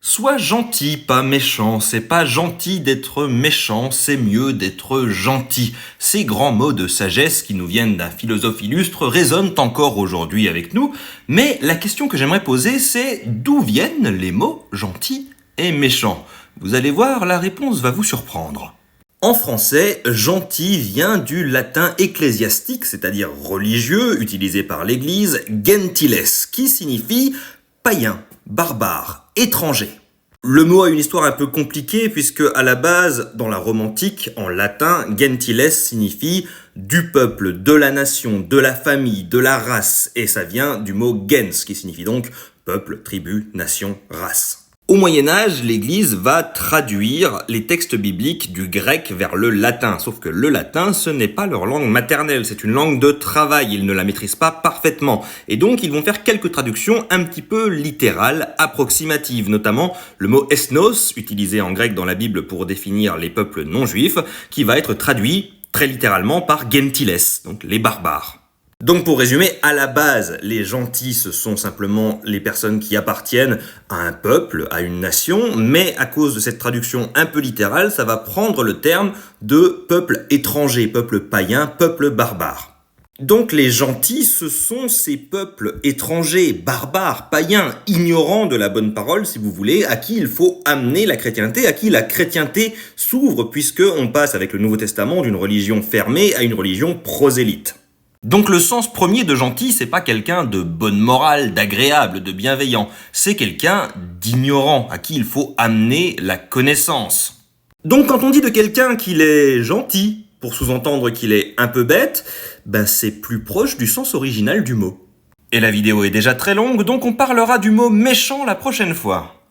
Sois gentil, pas méchant. C'est pas gentil d'être méchant, c'est mieux d'être gentil. Ces grands mots de sagesse qui nous viennent d'un philosophe illustre résonnent encore aujourd'hui avec nous, mais la question que j'aimerais poser, c'est d'où viennent les mots gentil et méchant? Vous allez voir, la réponse va vous surprendre. En français, gentil vient du latin ecclésiastique, c'est-à-dire religieux, utilisé par l'Église, gentiles, qui signifie païen, barbare, étranger. Le mot a une histoire un peu compliquée puisque à la base, dans la Rome antique, en latin, gentiles signifie du peuple, de la nation, de la famille, de la race, et ça vient du mot gens, qui signifie donc peuple, tribu, nation, race. Au Moyen-Âge, l'Église va traduire les textes bibliques du grec vers le latin. Sauf que le latin, ce n'est pas leur langue maternelle, c'est une langue de travail, ils ne la maîtrisent pas parfaitement. Et donc, ils vont faire quelques traductions un petit peu littérales, approximatives, notamment le mot ethnos, utilisé en grec dans la Bible pour définir les peuples non-juifs, qui va être traduit très littéralement par gentiles, donc les barbares. Donc pour résumer, à la base, les gentils, ce sont simplement les personnes qui appartiennent à un peuple, à une nation, mais à cause de cette traduction un peu littérale, ça va prendre le terme de peuple étranger, peuple païen, peuple barbare. Donc les gentils, ce sont ces peuples étrangers, barbares, païens, ignorants de la bonne parole, si vous voulez, à qui il faut amener la chrétienté, à qui la chrétienté s'ouvre, puisque on passe avec le Nouveau Testament d'une religion fermée à une religion prosélyte. Donc le sens premier de gentil, c'est pas quelqu'un de bonne morale, d'agréable, de bienveillant. C'est quelqu'un d'ignorant, à qui il faut amener la connaissance. Donc quand on dit de quelqu'un qu'il est gentil, pour sous-entendre qu'il est un peu bête, c'est plus proche du sens original du mot. Et la vidéo est déjà très longue, donc on parlera du mot méchant la prochaine fois.